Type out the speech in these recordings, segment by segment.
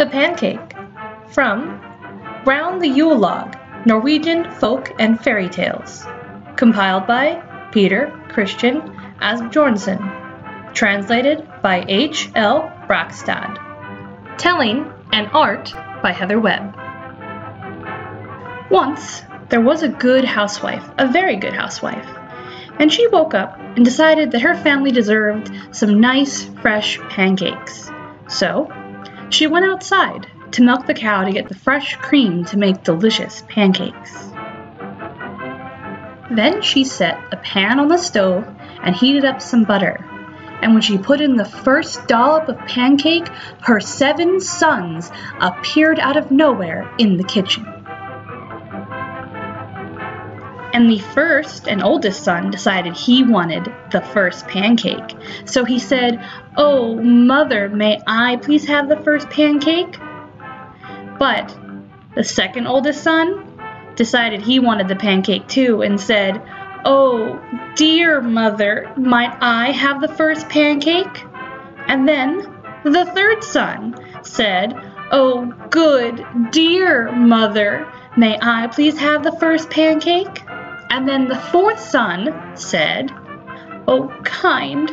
The Pancake, from Round the Yule Log, Norwegian Folk and Fairy Tales, compiled by Peter Christian Asbjornsen, translated by H. L. Brackstad, telling and art by Heather Webb. Once there was a good housewife, a very good housewife, and she woke up and decided that her family deserved some nice, fresh pancakes. So she went outside to milk the cow to get the fresh cream to make delicious pancakes. Then she set a pan on the stove and heated up some butter. And when she put in the first dollop of pancake, her 7 sons appeared out of nowhere in the kitchen. And the first and oldest son decided he wanted the first pancake. So he said, "Oh, Mother, may I please have the first pancake?" But the second oldest son decided he wanted the pancake too and said, "Oh, dear Mother, might I have the first pancake?" And then the third son said, "Oh, good, dear Mother, may I please have the first pancake?" And then the fourth son said, "Oh, kind,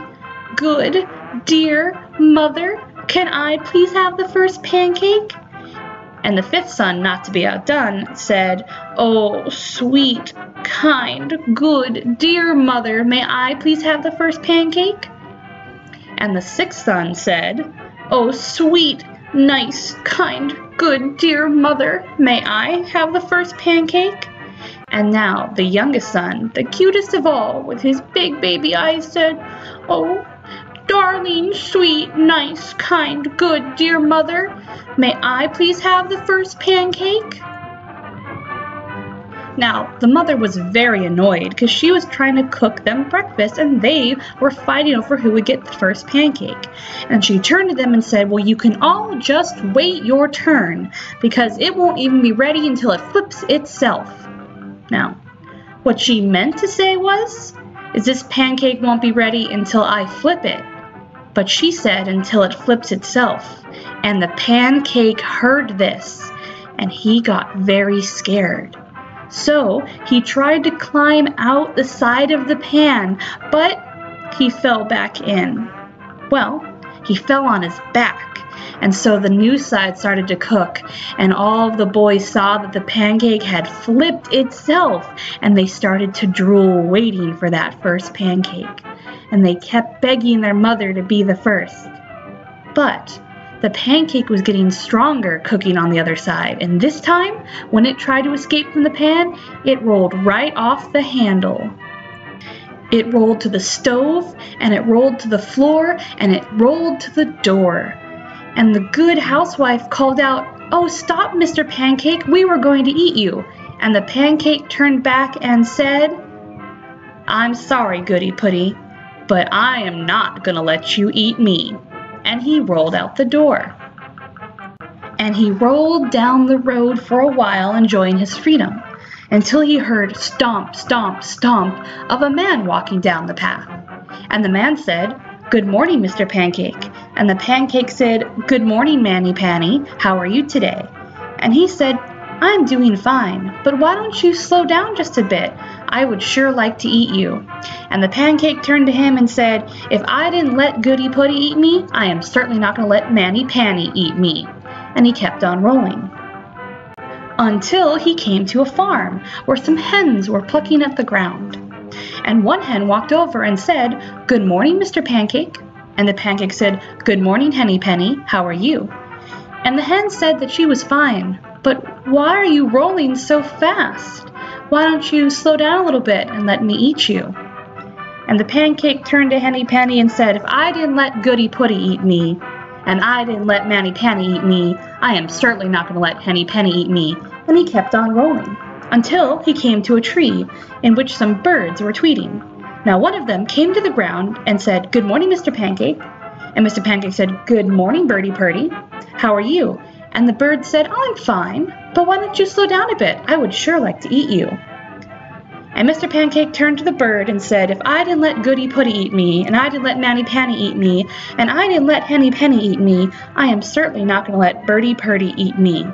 good, dear Mother, can I please have the first pancake?" And the fifth son, not to be outdone, said, "Oh, sweet, kind, good, dear Mother, may I please have the first pancake?" And the sixth son said, "Oh, sweet, nice, kind, good, dear Mother, may I have the first pancake?" And now the youngest son, the cutest of all, with his big baby eyes, said, "Oh, darling, sweet, nice, kind, good, dear Mother, may I please have the first pancake?" Now, the mother was very annoyed because she was trying to cook them breakfast and they were fighting over who would get the first pancake. And she turned to them and said, "Well, you can all just wait your turn because it won't even be ready until it flips itself." Now, what she meant to say was, "This pancake won't be ready until I flip it." But she said until it flips itself. And the pancake heard this, and he got very scared. So he tried to climb out the side of the pan, but he fell back in. Well, he fell on his back. And so the new side started to cook, and all of the boys saw that the pancake had flipped itself, and they started to drool waiting for that first pancake. And they kept begging their mother to be the first. But the pancake was getting stronger cooking on the other side, and this time, when it tried to escape from the pan, it rolled right off the handle. It rolled to the stove, and it rolled to the floor, and it rolled to the door. And the good housewife called out, "Oh, stop, Mr. Pancake, we were going to eat you." And the pancake turned back and said, "I'm sorry, Goody Putty, but I am not gonna let you eat me." And he rolled out the door. And he rolled down the road for a while enjoying his freedom, until he heard stomp, stomp, stomp of a man walking down the path. And the man said, "Good morning, Mr. Pancake." And the pancake said, "Good morning, Manny Panny. How are you today?" And he said, "I'm doing fine, but why don't you slow down just a bit? I would sure like to eat you." And the pancake turned to him and said, "If I didn't let Goody Putty eat me, I am certainly not going to let Manny Panny eat me." And he kept on rolling. Until he came to a farm where some hens were plucking at the ground. And one hen walked over and said, "Good morning, Mr. Pancake." And the pancake said, "Good morning, Henny Penny. How are you?" And the hen said that she was fine. "But why are you rolling so fast? Why don't you slow down a little bit and let me eat you?" And the pancake turned to Henny Penny and said, "If I didn't let Goody Putty eat me, and I didn't let Manny Panny eat me, I am certainly not going to let Henny Penny eat me." And he kept on rolling, until he came to a tree in which some birds were tweeting. Now one of them came to the ground and said, "Good morning, Mr. Pancake." And Mr. Pancake said, "Good morning, Birdie Purdy. How are you?" And the bird said, "I'm fine, but why don't you slow down a bit? I would sure like to eat you." And Mr. Pancake turned to the bird and said, if I didn't let Goody Putty eat me, and I didn't let Manny Panny eat me, and I didn't let Henny Penny eat me, I am certainly not going to let Birdie Purdy eat me.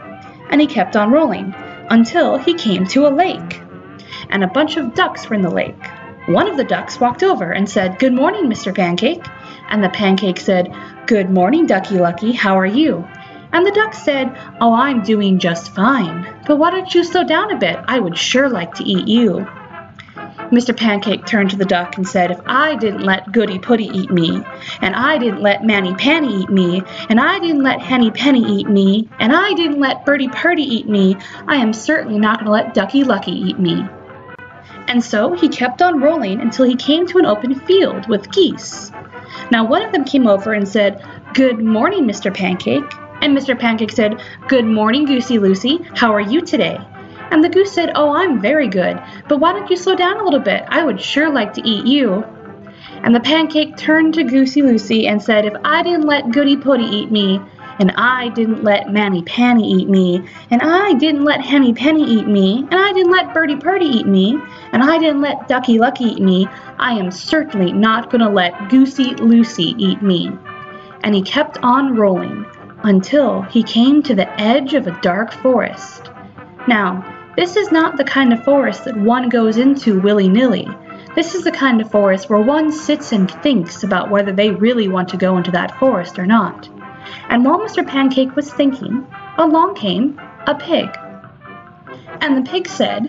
And he kept on rolling until he came to a lake. And a bunch of ducks were in the lake. One of the ducks walked over and said, good morning, Mr. Pancake. And the pancake said, good morning, Ducky Lucky, how are you? And the duck said, oh, I'm doing just fine, but why don't you slow down a bit? I would sure like to eat you. Mr. Pancake turned to the duck and said, if I didn't let Goody Putty eat me, and I didn't let Manny Panny eat me, and I didn't let Henny Penny eat me, and I didn't let Birdie Purdy eat me, I am certainly not going to let Ducky Lucky eat me. And so he kept on rolling until he came to an open field with geese. Now one of them came over and said, good morning, Mr. Pancake. And Mr. Pancake said, good morning, Goosey Lucy, how are you today? And the goose said, oh, I'm very good, but why don't you slow down a little bit? I would sure like to eat you. And the pancake turned to Goosey Lucy and said, if I didn't let Goody Putty eat me, and I didn't let Manny Panny eat me, and I didn't let Henny Penny eat me, and I didn't let Birdie Purdy eat me, and I didn't let Ducky Lucky eat me, I am certainly not going to let Goosey Lucy eat me. And he kept on rolling until he came to the edge of a dark forest. Now, this is not the kind of forest that one goes into willy-nilly. This is the kind of forest where one sits and thinks about whether they really want to go into that forest or not. And while Mr. Pancake was thinking, along came a pig. And the pig said,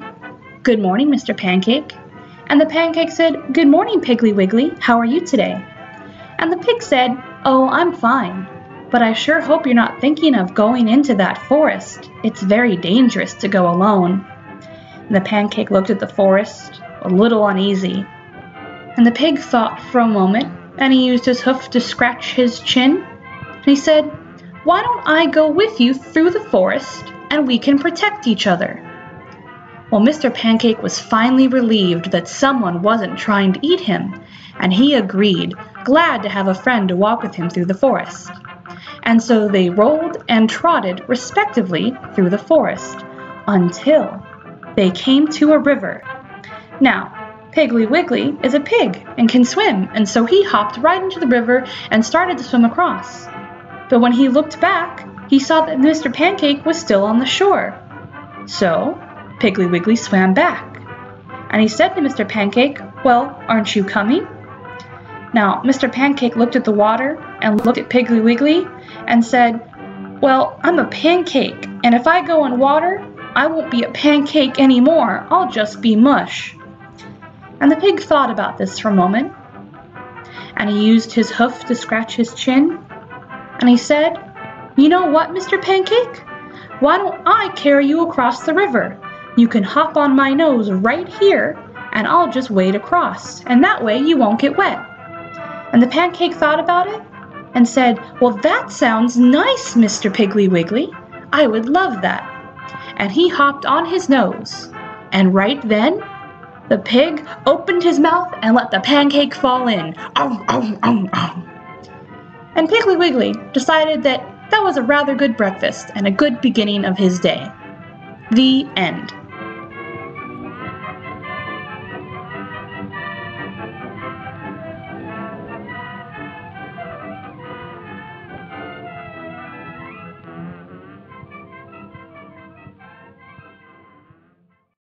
good morning, Mr. Pancake. And the pancake said, good morning, Piggly Wiggly, how are you today? And the pig said, oh, I'm fine, but I sure hope you're not thinking of going into that forest. It's very dangerous to go alone. And the pancake looked at the forest, a little uneasy. And the pig thought for a moment, and he used his hoof to scratch his chin. And he said, why don't I go with you through the forest, and we can protect each other? Well, Mr. Pancake was finally relieved that someone wasn't trying to eat him, and he agreed, glad to have a friend to walk with him through the forest. And so they rolled and trotted respectively through the forest until they came to a river. Now, Piggly Wiggly is a pig and can swim, and so he hopped right into the river and started to swim across. But when he looked back, he saw that Mr. Pancake was still on the shore. So, Piggly Wiggly swam back, and he said to Mr. Pancake, well, aren't you coming? Now, Mr. Pancake looked at the water and looked at Piggly Wiggly and said, well, I'm a pancake, and if I go in water, I won't be a pancake anymore. I'll just be mush. And the pig thought about this for a moment, and he used his hoof to scratch his chin, and he said, you know what, Mr. Pancake? Why don't I carry you across the river? You can hop on my nose right here, and I'll just wade across, and that way you won't get wet. And the pancake thought about it and said, well, that sounds nice, Mr. Piggly Wiggly. I would love that. And he hopped on his nose, and right then, the pig opened his mouth and let the pancake fall in. And Piggly Wiggly decided that that was a rather good breakfast and a good beginning of his day. The end.